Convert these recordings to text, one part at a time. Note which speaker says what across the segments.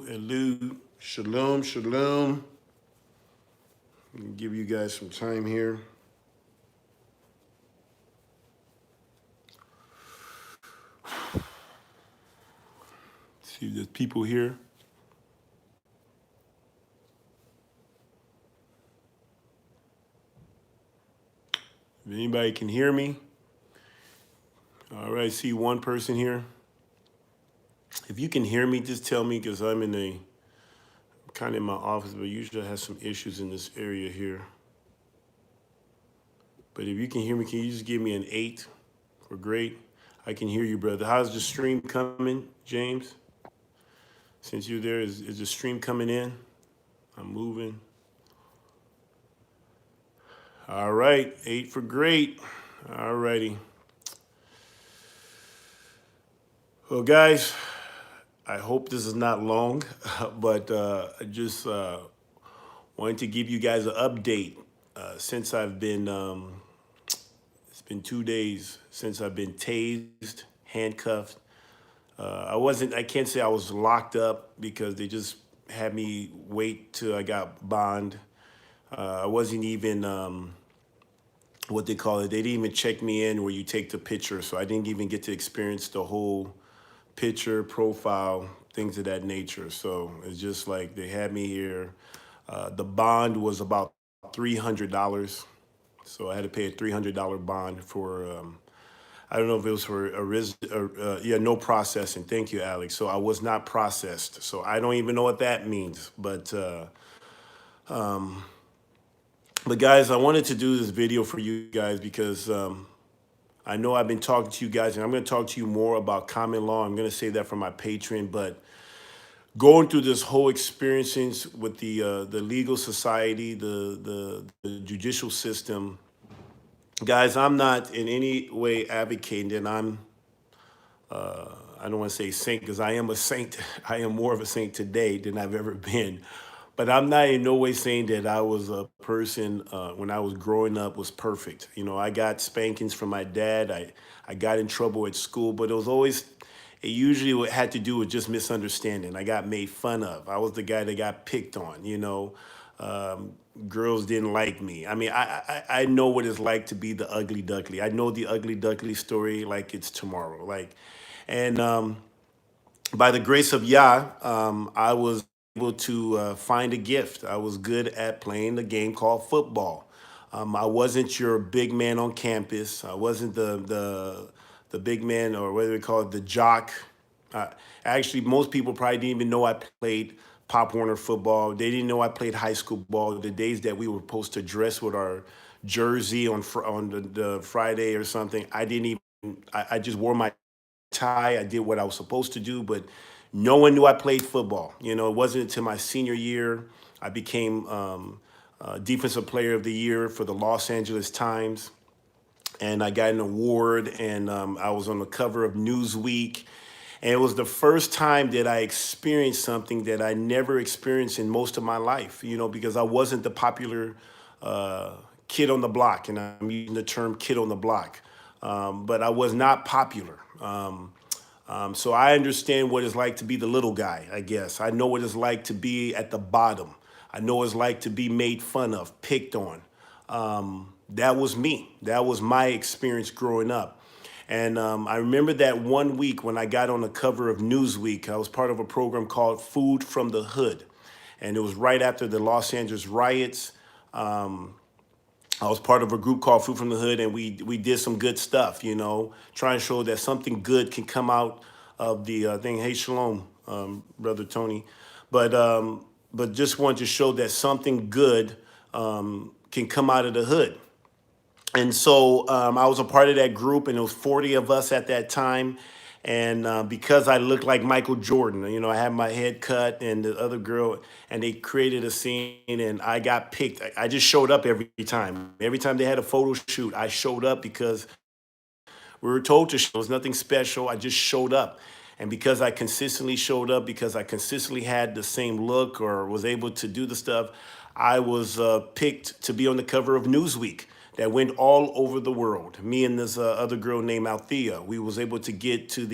Speaker 1: hello. Shalom, shalom. Let me give you guys some time here. See if there's people here. If anybody can hear me. All right, see one person here. If you can hear me, just tell me because I'm kind of in my office, but usually I have some issues in this area here. But if you can hear me, can you just give me an 8 for great? I can hear you, brother. How's the stream coming, James? Since you're there, is the stream coming in? I'm moving. All right, 8 for great. All righty. Well, guys, I hope this is not long, but I just wanted to give you guys an update since I've been, it's been 2 days since I've been tased, handcuffed. I can't say I was locked up because they just had me wait till I got bond. I wasn't even, what they call it, they didn't even check me in where you take the picture. So I didn't even get to experience the whole picture, profile, things of that nature. So it's just like they had me here. The bond was about $300. So I had to pay a $300 bond for, I don't know if it was for no processing. Thank you, Alex. So I was not processed. So I don't even know what that means. But guys, I wanted to do this video for you guys because I know I've been talking to you guys, and I'm going to talk to you more about common law. I'm going to say that for my Patreon, but going through this whole experience with the legal society, the judicial system, guys, I'm not in any way advocating that I don't want to say saint because I am a saint. I am more of a saint today than I've ever been. But I'm not in no way saying that I was a person when I was growing up was perfect. You know, I got spankings from my dad. I got in trouble at school, but it usually had to do with just misunderstanding. I got made fun of. I was the guy that got picked on, you know. Girls didn't like me. I mean, I know what it's like to be the ugly duckling. I know the ugly duckling story like it's tomorrow. And by the grace of Yah, I was able to find a gift. I was good at playing the game called football. I wasn't your big man on campus. I wasn't the big man, or whatever they call it, the jock. Actually, most people probably didn't even know I played Pop Warner football. They didn't know I played high school ball. The days that we were supposed to dress with our jersey on the Friday or something, I didn't even. I just wore my tie. I did what I was supposed to do, but no one knew I played football. You know, it wasn't until my senior year I became Defensive Player of the Year for the Los Angeles Times, and I got an award, and I was on the cover of Newsweek. And it was the first time that I experienced something that I never experienced in most of my life, you know, because I wasn't the popular kid on the block, and I'm using the term kid on the block. But I was not popular. So I understand what it's like to be the little guy, I guess. I know what it's like to be at the bottom. I know what it's like to be made fun of, picked on. That was me. That was my experience growing up. And I remember that one week when I got on the cover of Newsweek, I was part of a program called Food from the Hood. And it was right after the Los Angeles riots. I was part of a group called Food from the Hood, and we did some good stuff, you know, trying to show that something good can come out of the thing. Hey, shalom, Brother Tony. But just wanted to show that something good can come out of the hood. And so I was a part of that group, and it was 40 of us at that time. And because I looked like Michael Jordan, you know, I had my head cut, and the other girl, and they created a scene, and I got picked. I just showed up every time. Every time they had a photo shoot, I showed up because we were told to show. It was nothing special. I just showed up. And because I consistently showed up, because I consistently had the same look or was able to do the stuff, I was picked to be on the cover of Newsweek that went all over the world. Me and this other girl named Althea, we was able to get to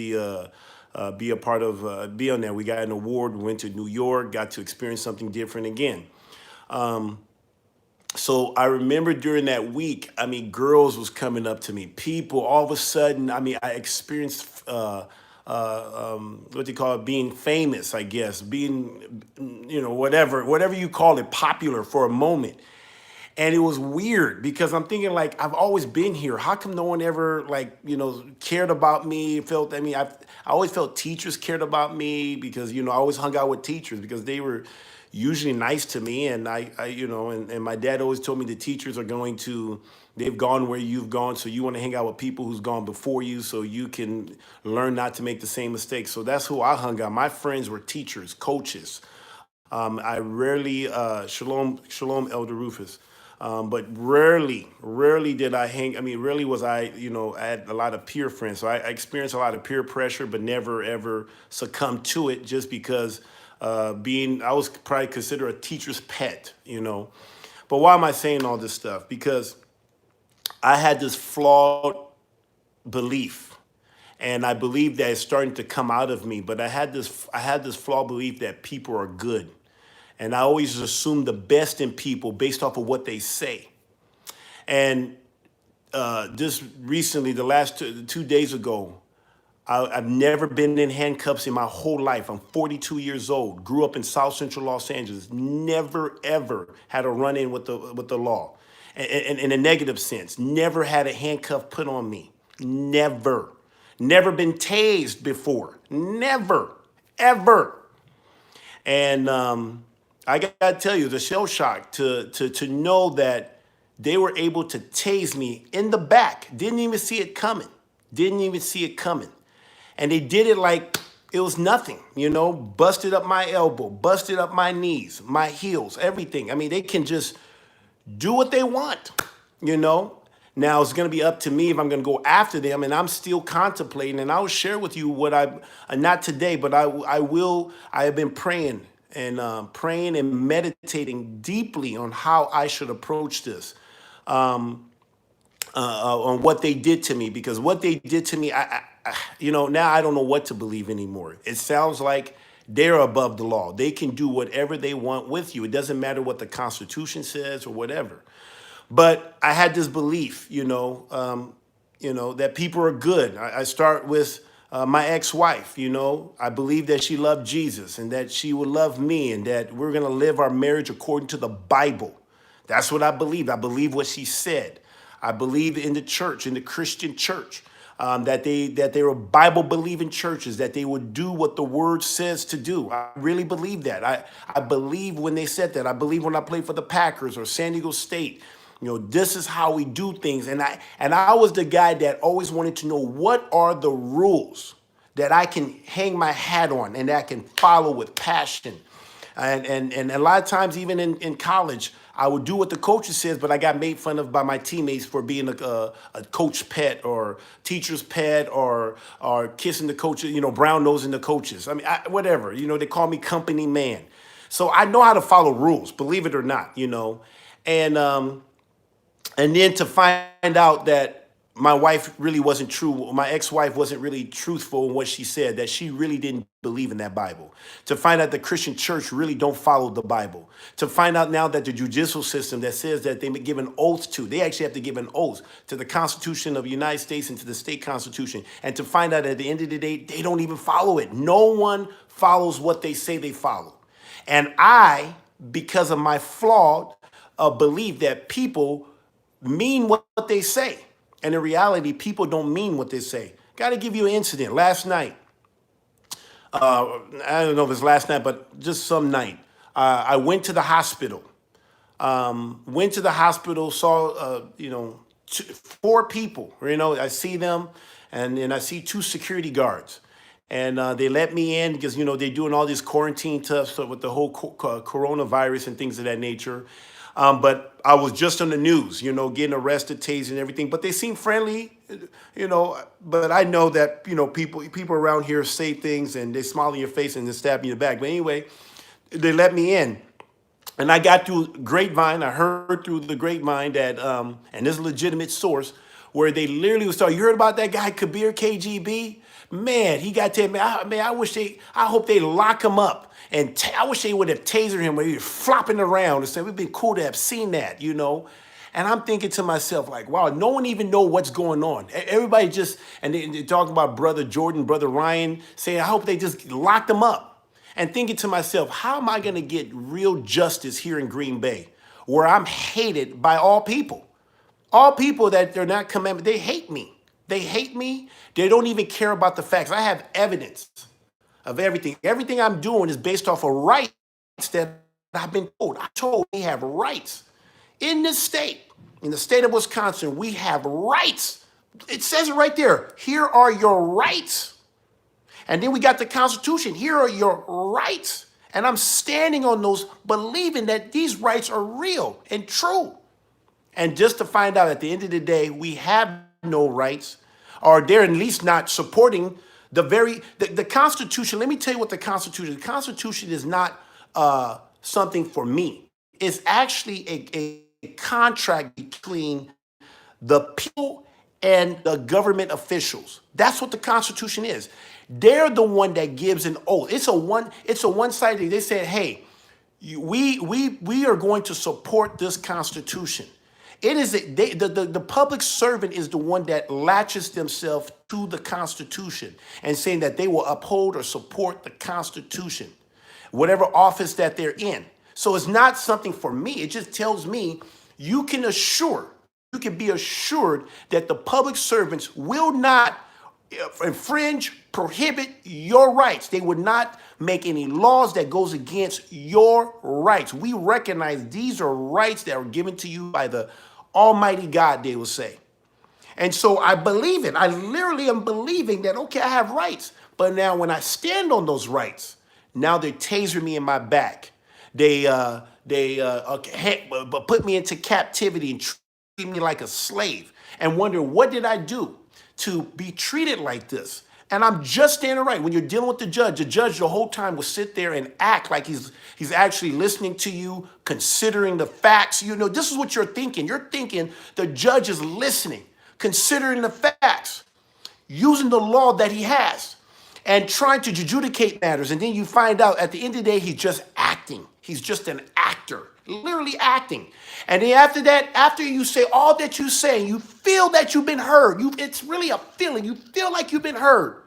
Speaker 1: be a part of, be on there. We got an award. We went to New York, got to experience something different again. So I remember during that week, I mean, girls was coming up to me. People, all of a sudden, I mean, I experienced what they call it, being famous, I guess, being, whatever you call it, popular for a moment. And it was weird because I'm thinking like I've always been here. How come no one ever like cared about me? Felt I mean I always felt teachers cared about me because I always hung out with teachers because they were usually nice to me, and and my dad always told me the teachers are going to they've gone where you've gone, so you want to hang out with people who's gone before you so you can learn not to make the same mistakes. So that's who I hung out. My friends were teachers, coaches. I rarely, shalom, Elder Rufus. But rarely did I hang. I mean, rarely was I had a lot of peer friends. So I experienced a lot of peer pressure, but never ever succumbed to it just because I was probably considered a teacher's pet. But why am I saying all this stuff? Because I had this flawed belief, and I believe that it's starting to come out of me. But I had this flawed belief that people are good, and I always assume the best in people based off of what they say. And just recently, the last 2 days ago, I've never been in handcuffs in my whole life. I'm 42 years old. Grew up in South Central Los Angeles. Never ever had a run-in with the law, and in a negative sense. Never had a handcuff put on me. Never. Never been tased before. Never, ever. And I gotta tell you, the shell shock to know that they were able to tase me in the back. Didn't even see it coming. Didn't even see it coming. And they did it like it was nothing. Busted up my elbow, busted up my knees, my heels, everything. I mean, they can just do what they want. Now it's going to be up to me if I'm going to go after them, and I'm still contemplating. And I'll share with you what not today, but I will. I have been praying and meditating deeply on how I should approach this, on what they did to me, because what they did to me, now I don't know what to believe anymore. It sounds like they're above the law. They can do whatever they want with you. It doesn't matter what the Constitution says or whatever. But I had this belief, that people are good. I start with my ex-wife. I believe that she loved Jesus and that she would love me and that we're going to live our marriage according to the Bible. That's what I believe. I believe what she said. I believe in the church, in the Christian church, that they were Bible believing churches, that they would do what the word says to do. I really believe that. I believe when they said that. I believe when I played for the Packers or San Diego State. This is how we do things. And I was the guy that always wanted to know what are the rules that I can hang my hat on and that I can follow with passion. And a lot of times, even in college, I would do what the coaches says, but I got made fun of by my teammates for being a coach pet or teacher's pet or kissing the coaches, brown nosing the coaches. I mean, whatever. They call me company man. So I know how to follow rules, believe it or not. And then to find out that my wife really wasn't true, my ex-wife wasn't really truthful in what she said, that she really didn't believe in that Bible. To find out the Christian church really don't follow the Bible. To find out now that the judicial system that says that they give an oath to, they actually have to give an oath to the Constitution of the United States and to the state constitution. And to find out at the end of the day, they don't even follow it. No one follows what they say they follow. And I, because of my flawed belief that people mean what they say. And in reality, people don't mean what they say. Got to give you an incident. Last night, I don't know if it's last night, but just some night, I went to the hospital. Saw, four people. I see them, and then I see two security guards. And they let me in because, they're doing all these quarantine stuff with the whole coronavirus and things of that nature. But I was just on the news, getting arrested, tased and everything. But they seem friendly, But I know that, people around here say things and they smile in your face and then stab you in the back. But anyway, they let me in. And I got through grapevine. I heard through the grapevine that, and this is a legitimate source, where they literally would start. You heard about that guy Kabir KGB? Man, he got to man. I hope they lock him up, and I wish they would have tasered him when he was flopping around and said, "It'd been cool to have seen that," you know. And I'm thinking to myself, like, wow, no one even know what's going on. Everybody just, and they're talking about Brother Jordan, Brother Ryan, saying, I hope they just locked him up. And thinking to myself, how am I going to get real justice here in Green Bay, where I'm hated by all people? All people that they're not commandment, they hate me. They hate me. They don't even care about the facts. I have evidence of everything. Everything I'm doing is based off of rights that I've been told. I told they have rights. In this state, in the state of Wisconsin, we have rights. It says it right there. Here are your rights. And then we got the Constitution. Here are your rights. And I'm standing on those, believing that these rights are real and true. And just to find out at the end of the day, we have no rights, or they're at least not supporting the Constitution. Let me tell you what the Constitution is not something for me. It's actually a contract between the people and the government officials. That's what the Constitution is. They're the one that gives an oath. It's a one-sided. They said, hey, we are going to support this Constitution. It is the public servant is the one that latches themselves to the Constitution and saying that they will uphold or support the Constitution, whatever office that they're in. So it's not something for me. It just tells me you can be assured that the public servants will not infringe, prohibit your rights. They would not make any laws that goes against your rights. We recognize these are rights that are given to you by the Almighty God, they will say. And so I believe it. I literally am believing that, okay, I have rights. But now when I stand on those rights, now they taser me in my back. They put me into captivity and treat me like a slave and wonder, what did I do to be treated like this? And I'm just standing right. When you're dealing with the judge the whole time will sit there and act like he's actually listening to you, considering the facts. You know, this is what you're thinking. You're thinking the judge is listening, considering the facts, using the law that he has, and trying to adjudicate matters. And then you find out at the end of the day, he's just acting. He's just an actor, literally acting. And then after that, after you say all that you say, you feel that you've been heard. It's really a feeling. You feel like you've been heard.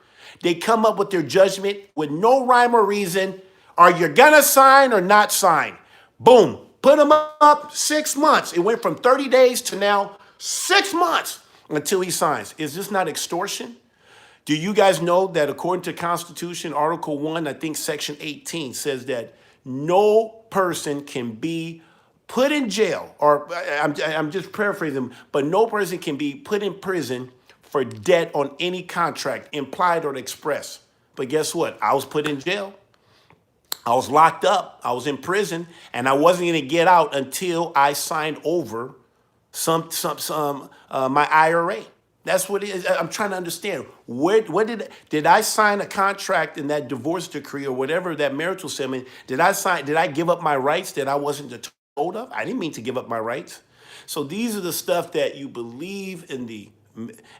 Speaker 1: They come up with their judgment with no rhyme or reason. Are you gonna sign or not sign? Boom, put them up 6 months. It went from 30 days to now 6 months until he signs. Is this not extortion? Do you guys know that according to Constitution, Article 1, I think Section 18 says that no person can be put in jail, or I'm just paraphrasing, but no person can be put in prison for debt on any contract, implied or express. But guess what? I was put in jail. I was locked up. I was in prison, and I wasn't going to get out until I signed over my IRA. That's what it is. I'm trying to understand. What did I sign a contract in that divorce decree or whatever, that marital settlement? Did I give up my rights that I wasn't told of? I didn't mean to give up my rights. So these are the stuff that you believe in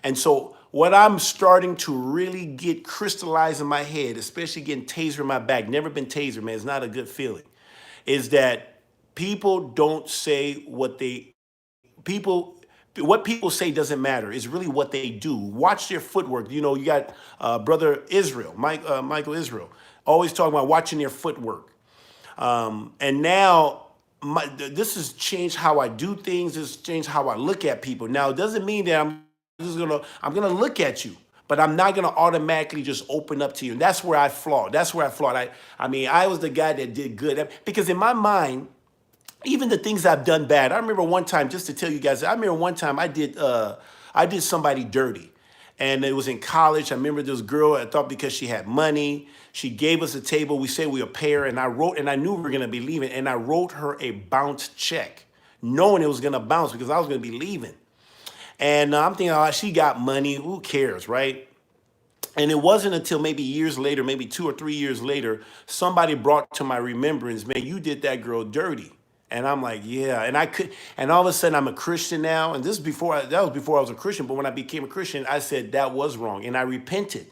Speaker 1: and so what I'm starting to really get crystallized in my head, especially getting tasered in my back, never been tasered, man, it's not a good feeling, is that people don't say what people say doesn't matter. It's really what they do. Watch their footwork. You know, you got Brother Israel, Michael Israel, always talking about watching their footwork. And now this has changed how I do things. This has changed how I look at people. Now, it doesn't mean that I'm gonna look at you, but I'm not gonna automatically just open up to you. And that's where I flawed. I mean, I was the guy that did good because in my mind, even the things I've done bad. I remember one time, just to tell you guys, I did somebody dirty. And it was in college. I remember this girl, I thought because she had money, she gave us a table. We said we were a pair, and I knew we were gonna be leaving, and I wrote her a bounce check, knowing it was gonna bounce because I was gonna be leaving. And I'm thinking, oh, she got money, who cares, right? And it wasn't until maybe years later, maybe 2 or 3 years later, somebody brought to my remembrance, man, you did that girl dirty. And I'm like, yeah. And I could, and all of a sudden I'm a Christian now. And this is before, that was before I was a Christian. But when I became a Christian, I said that was wrong. And I repented.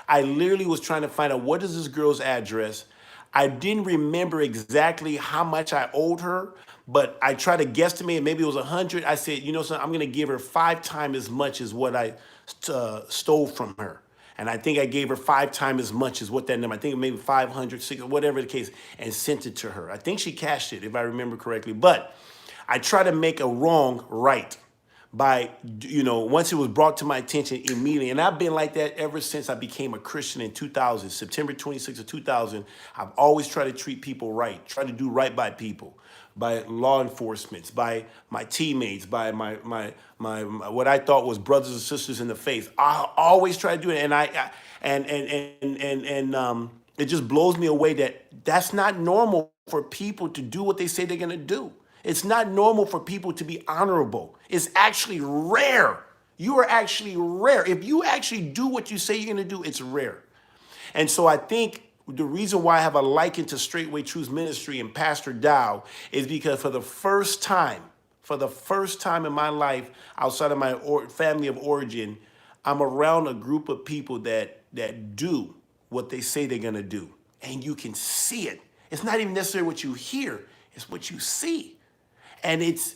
Speaker 1: I literally was trying to find out what is this girl's address. I didn't remember exactly how much I owed her, but I tried to guesstimate, maybe it was 100. I said, you know something, I'm gonna give her 5 times as much as what I stole from her. And I think I gave her 5 times as much as what that number, I think maybe 500, 600, whatever the case, and sent it to her. I think she cashed it, if I remember correctly. But I try to make a wrong right by, once it was brought to my attention immediately. And I've been like that ever since I became a Christian in 2000, September 26th of 2000. I've always tried to treat people right, try to do right by people, by law enforcement, by my teammates, by my what I thought was brothers and sisters in the faith. I always try to do it. And it just blows me away that that's not normal for people to do what they say they're going to do. It's not normal for people to be honorable. It's actually rare. You are actually rare. If you actually do what you say you're going to do, it's rare. And so I think the reason why I have a liking to Straightway Truth Ministry and Pastor Dow is because for the first time in my life, outside of my family of origin, I'm around a group of people that do what they say they're gonna do. And you can see it. It's not even necessarily what you hear, it's what you see. And it's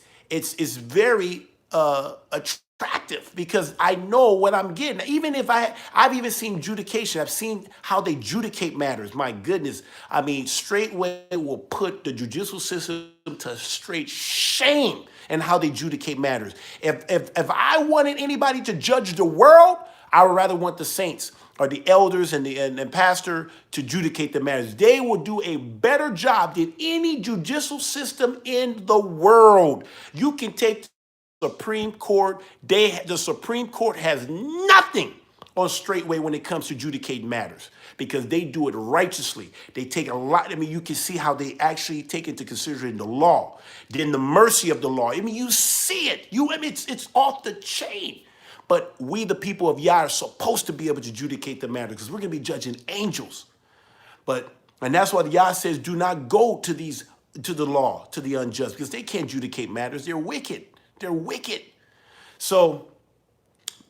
Speaker 1: very attractive because I know what I'm getting. Even if I've even seen judication. I've seen how they judicate matters. My goodness. I mean, Straightway will put the judicial system to straight shame in how they judicate matters. If I wanted anybody to judge the world, I would rather want the saints or the elders and the pastor to judicate the matters. They will do a better job than any judicial system in the world. You can take the Supreme Court. The Supreme Court has nothing on Straightway when it comes to adjudicating matters because they do it righteously. They take a lot. I mean, you can see how they actually take into consideration the law, then the mercy of the law. I mean, you see it. It's off the chain. But we, the people of Yah, are supposed to be able to adjudicate the matter because we're going to be judging angels. And that's why Yah says, do not go to the law, to the unjust, because they can't adjudicate matters. They're wicked. They're wicked. So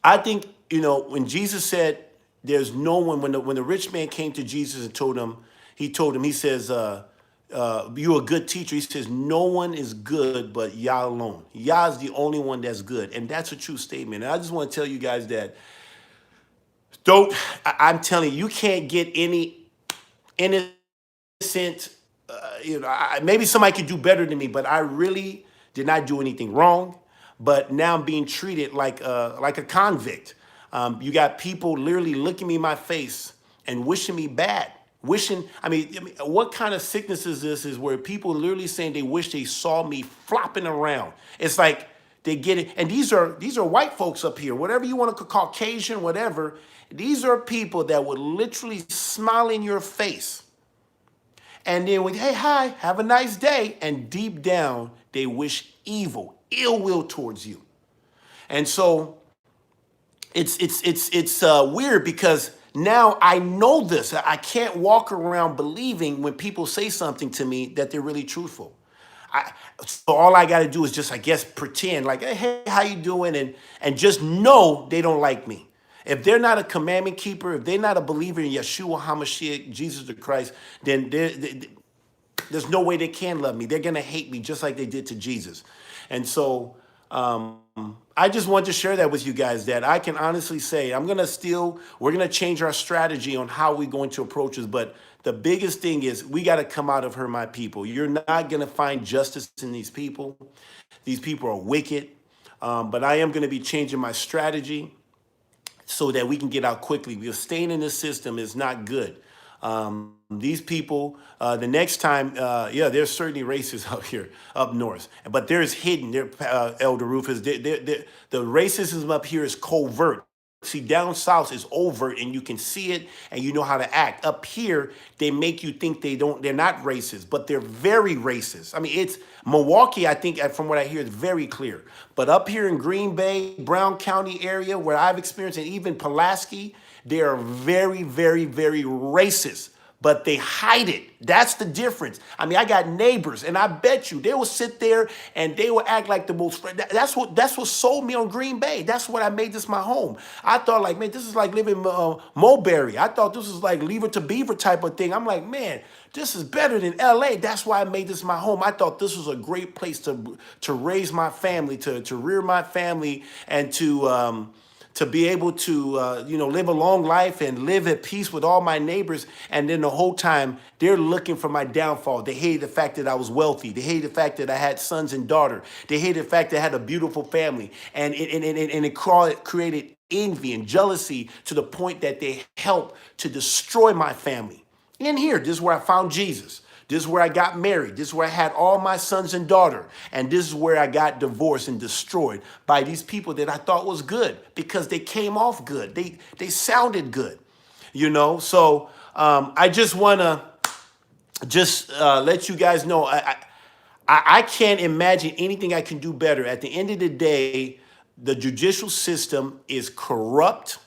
Speaker 1: I think, when Jesus said, there's no one, when the rich man came to Jesus and told him, he says, you're a good teacher. He says, no one is good but Yah alone. Yah is the only one that's good. And that's a true statement. And I just want to tell you guys that I'm telling you, you can't get any innocent, maybe somebody could do better than me, but I really did not do anything wrong. But now I'm being treated like a convict. You got people literally looking me in my face and wishing me bad. I mean, what kind of sickness is this? Is where people literally saying they wish they saw me flopping around. It's like they get it. And these are white folks up here, whatever you want to call Caucasian, whatever. These are people that would literally smile in your face. And then hey, hi, have a nice day. And deep down, they wish ill will towards you. And so it's weird because now I know this. I can't walk around believing when people say something to me that they're really truthful. So all I got to do is just, I guess, pretend like, hey, how you doing? And just know they don't like me. If they're not a commandment keeper, if they're not a believer in Yeshua HaMashiach, Jesus the Christ, then there's no way they can love me. They're going to hate me just like they did to Jesus. And so I just want to share that with you guys, that I can honestly say we're going to change our strategy on how we're going to approach this. But the biggest thing is we got to come out of her, my people. You're not going to find justice in these people. These people are wicked. But I am going to be changing my strategy so that we can get out quickly, because staying in this system is not good. These people, the next time, there's certainly racists up here, up north, but there's hidden, Elder Rufus, the racism up here is covert. See, down south is overt and you can see it and you know how to act. Up here, they make you think they're not racist, but they're very racist. I mean, it's Milwaukee, I think, from what I hear, is very clear. But up here in Green Bay, Brown County area, where I've experienced, and even Pulaski, they are very, very, very racist. but they hide it. That's the difference. I mean, I got neighbors, and I bet you they will sit there and they will act like the most. That's what sold me on Green Bay. That's what I made this my home. I thought like, man, this is like living Mulberry. I thought this was like Leave It to Beaver type of thing. I'm like, man, this is better than LA. That's why I made this my home. I thought this was a great place to raise my family, to rear my family, and to be able to live a long life and live at peace with all my neighbors. And then the whole time they're looking for my downfall. They hated the fact that I was wealthy. They hated the fact that I had sons and daughter. They hated the fact that I had a beautiful family. And it created envy and jealousy to the point that they helped to destroy my family. In here, this is where I found Jesus. This is where I got married. This is where I had all my sons and daughter. And this is where I got divorced and destroyed by these people that I thought was good because they came off good. They sounded good, So I just want to let you guys know I can't imagine anything I can do better. At the end of the day, the judicial system is corrupt.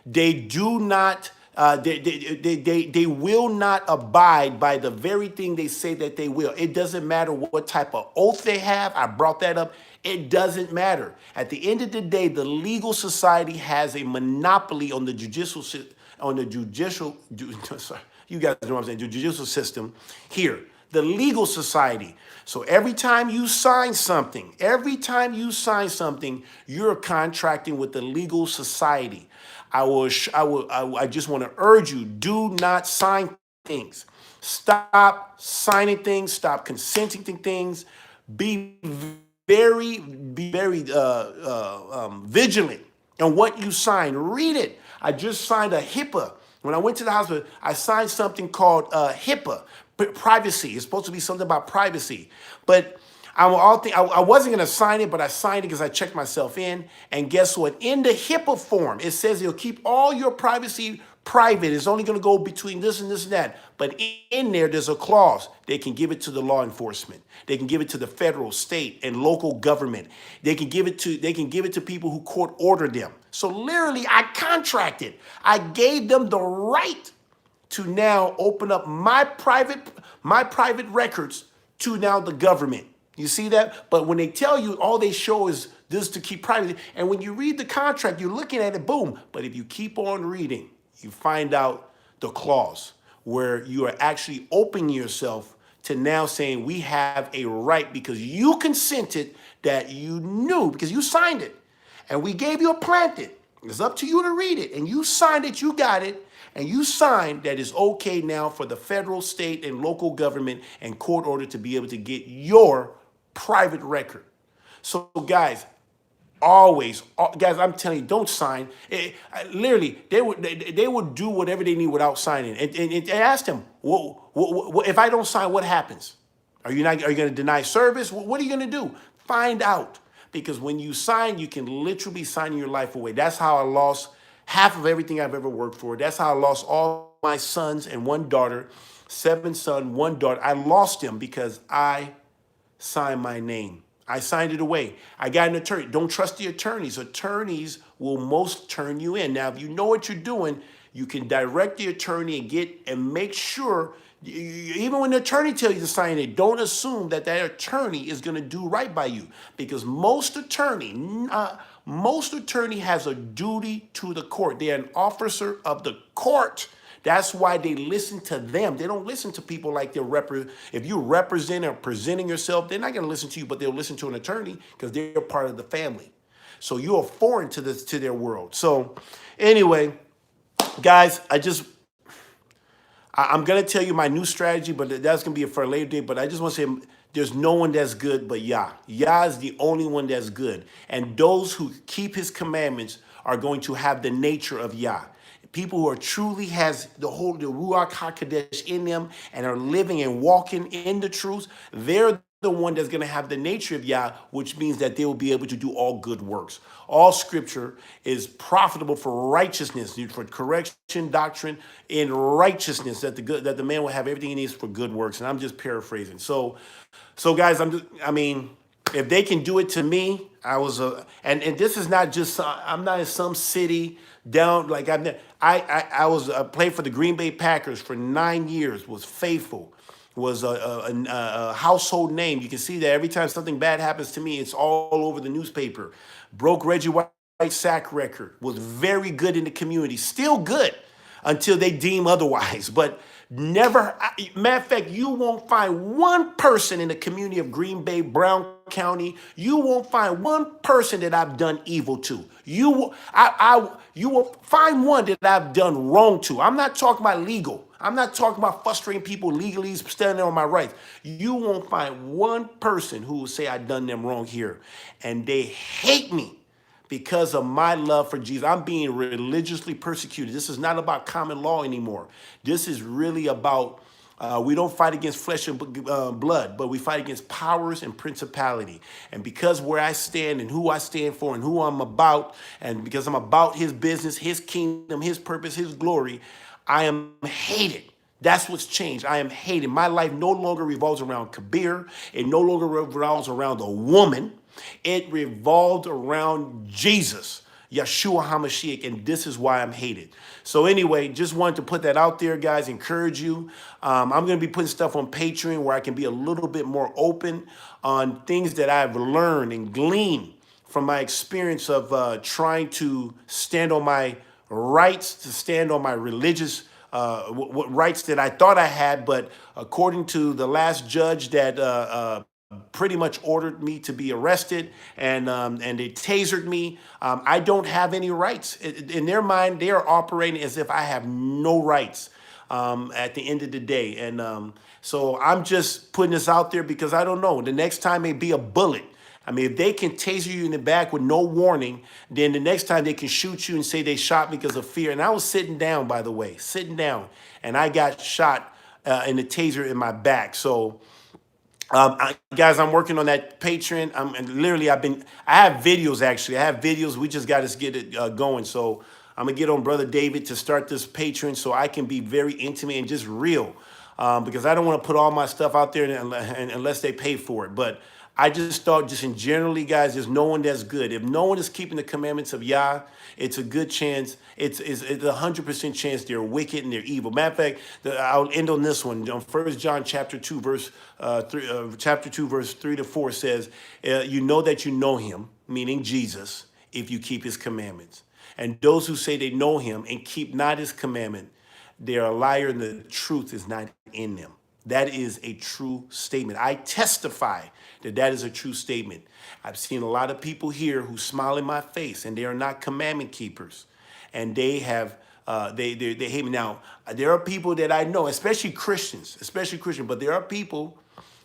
Speaker 1: They do not, they will not abide by the very thing they say that they will. It doesn't matter what type of oath they have. I brought that up. It doesn't matter. At the end of the day, the legal society has a monopoly on the sorry, you guys know what I'm saying, the judicial system here, the legal society. So every time you sign something, you're contracting with the legal society. I just want to urge you, do not sign things. Stop signing things, stop consenting to things. Be very vigilant on what you sign. Read it. I just signed a HIPAA. When I went to the hospital, I signed something called HIPAA, privacy. It's supposed to be something about privacy. But I wasn't going to sign it, but I signed it because I checked myself in. And guess what? In the HIPAA form, it says it'll keep all your privacy private. It's only going to go between this and this and that. But in there's a clause. They can give it to the law enforcement. They can give it to the federal, state, and local government. They can give it to people who court ordered them. So literally, I contracted. I gave them the right to now open up my private records to now the government. You see that? But when they tell you, all they show is this to keep private. And when you read the contract, you're looking at it, boom. But if you keep on reading, you find out the clause where you are actually opening yourself to now saying we have a right because you consented, that you knew because you signed it. And we gave you a planted. It's up to you to read it. And you signed it, you got it. And you signed that it's okay now for the federal, state, and local government and court order to be able to get your private record. So guys, guys, I'm telling you, don't sign. Literally, they would do whatever they need without signing. And I asked him, if I don't sign, what happens? Are you going to deny service? What are you going to do? Find out. Because when you sign, you can literally sign your life away. That's how I lost half of everything I've ever worked for. That's how I lost all my sons and one daughter, 7 sons, 1 daughter. I lost them because I signed my name. I signed it away. I got an attorney. Don't trust the attorneys. Attorneys will most turn you in. Now, if you know what you're doing, you can direct the attorney and make sure, even when the attorney tells you to sign it, don't assume that attorney is going to do right by you, because most attorney has a duty to the court. They're an officer of the court. That's why they listen to them. They don't listen to people like if you represent or presenting yourself, they're not going to listen to you, but they'll listen to an attorney because they're part of the family. So you're foreign to their world. So anyway, guys, I'm going to tell you my new strategy, but that's going to be for a later date. But I just want to say there's no one that's good but Yah. Yah is the only one that's good. And those who keep his commandments are going to have the nature of Yah. People who are truly has the Ruach HaKodesh in them and are living and walking in the truth, they're the one that's going to have the nature of Yah, which means that they will be able to do all good works. All scripture is profitable for righteousness, for correction, doctrine, in righteousness, that the man will have everything he needs for good works. And I'm just paraphrasing. So guys, If they can do it to me, and this is not just, I'm not in some city down, like I was, played for the Green Bay Packers for 9 years, was faithful, was a household name. You can see that every time something bad happens to me, it's all over the newspaper. Broke Reggie White sack record, was very good in the community, still good until they deem otherwise. But never, matter of fact, you won't find one person in the community of Green Bay, Brown County. You won't find one person that I've done evil to. You will find one that I've done wrong to. I'm not talking about legal. I'm not talking about frustrating people legally, standing on my rights. You won't find one person who will say I done them wrong here, and they hate me because of my love for Jesus. I'm being religiously persecuted. This is not about common law anymore. This is really about, we don't fight against flesh and blood, but we fight against powers and principality. And because where I stand and who I stand for and who I'm about, and because I'm about his business, his kingdom, his purpose, his glory, I am hated. That's what's changed. I am hated. My life no longer revolves around Kabir. It no longer revolves around a woman. It revolved around Jesus, Yeshua HaMashiach, and this is why I'm hated. So anyway, just wanted to put that out there, guys, encourage you. I'm going to be putting stuff on Patreon where I can be a little bit more open on things that I've learned and gleaned from my experience of trying to stand on my rights, to stand on my religious rights that I thought I had, but according to the last judge that pretty much ordered me to be arrested, and they tasered me. I don't have any rights. In their mind, they are operating as if I have no rights at the end of the day. And so I'm just putting this out there because I don't know. The next time may be a bullet. I mean, if they can taser you in the back with no warning, then the next time they can shoot you and say they shot me because of fear. And I was sitting down, by the way, sitting down, and I got shot in the taser in my back. So guys, I'm working on that Patreon. And literally, I have videos actually. I have videos. We just got to get it going. So I'm gonna get on Brother David to start this Patreon so I can be very intimate and just real, because I don't want to put all my stuff out there unless they pay for it. But I just thought, just in generally, guys, there's no one that's good. If no one is keeping the commandments of Yah, it's a good chance. It's 100% chance they're wicked and they're evil. Matter of fact, I'll end on this one. 1 John chapter 2, verse 3 to 4 says, you know that you know him, meaning Jesus, if you keep his commandments. And those who say they know him and keep not his commandment, they are a liar and the truth is not in them. That is a true statement. I testify that that is a true statement. I've seen a lot of people here who smile in my face and they are not commandment keepers. And they have, they hate me. Now, there are people that I know, especially Christians, but there are people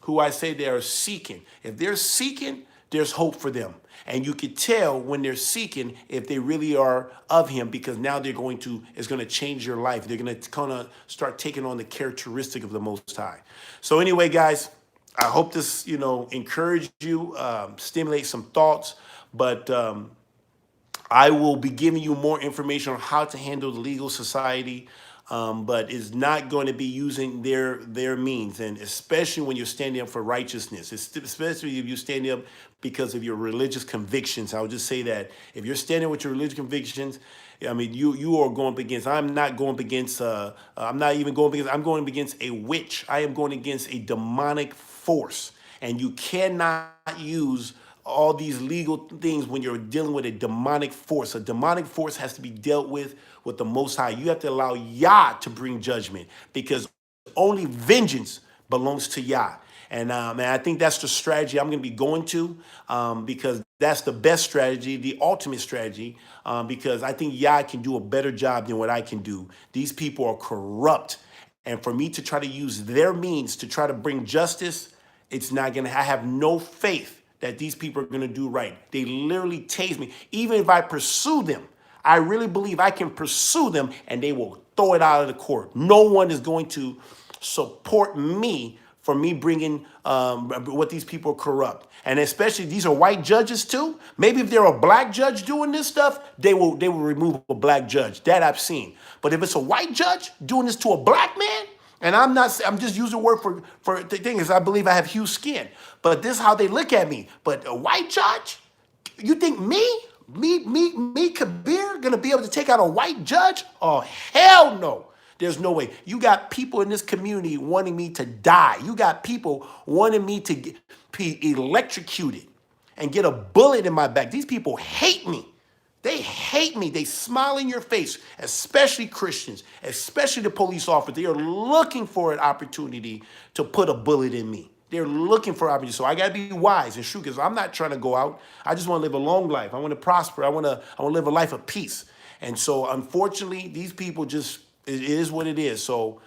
Speaker 1: who I say they are seeking. If they're seeking, there's hope for them. And you can tell when they're seeking if they really are of him, because now it's going to change your life. They're going to kind of start taking on the characteristic of the Most High. So anyway, guys, I hope this, encourage you, stimulate some thoughts, but I will be giving you more information on how to handle the legal society, but it's not going to be using their means, and especially when you're standing up for righteousness, especially if you're standing up because of your religious convictions. I would just say that if you're standing with your religious convictions, I mean, you are going up against, I'm not going up against, I'm not even going up against, I'm going up against a witch. I am going against a demonic force, and you cannot use all these legal things when you're dealing with a demonic force. A demonic force has to be dealt with the Most High. You have to allow Yah to bring judgment, because only vengeance belongs to Yah. And I think that's the strategy I'm going to be going to, because that's the best strategy, the ultimate strategy, because I think Yah can do a better job than what I can do. These people are corrupt. And for me to try to use their means to try to bring justice, it's not going to, I have no faith that these people are going to do right. They literally tase me. Even if I pursue them, I really believe I can pursue them and they will throw it out of the court. No one is going to support me for me bringing what these people are corrupt. And especially these are white judges too. Maybe if they're a black judge doing this stuff, they will remove a black judge. That I've seen. But if it's a white judge doing this to a black man, And I'm just using the word for the thing is I believe I have huge skin. But this is how they look at me. But a white judge? You think me, Kabir, gonna be able to take out a white judge? Oh, hell no. There's no way. You got people in this community wanting me to die. You got people wanting me to be electrocuted and get a bullet in my back. These people hate me. They hate me. They smile in your face, especially Christians, especially the police officers. They are looking for an opportunity to put a bullet in me. They're looking for opportunity. So I gotta be wise and shrewd because I'm not trying to go out. I just want to live a long life. I want to prosper. I want to live a life of peace. And so unfortunately, these people just it is what it is. So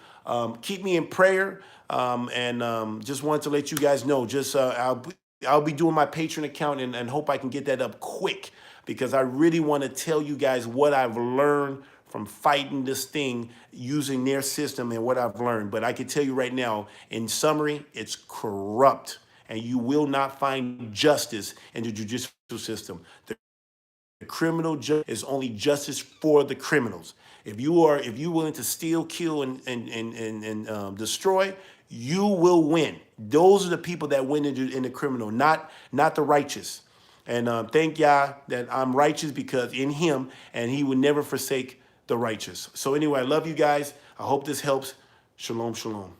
Speaker 1: keep me in prayer. And just wanted to let you guys know. Just I'll be doing my Patreon account and hope I can get that up quick because I really want to tell you guys what I've learned from fighting this thing using their system and what I've learned. But I can tell you right now, in summary, it's corrupt and you will not find justice in the judicial system. The criminal justice is only justice for the criminals. If you willing to steal, kill, and destroy, you will win. Those are the people that win in the criminal, not the righteous. And thank Yah that I'm righteous because in Him, and He would never forsake the righteous. So anyway, I love you guys. I hope this helps. Shalom, shalom.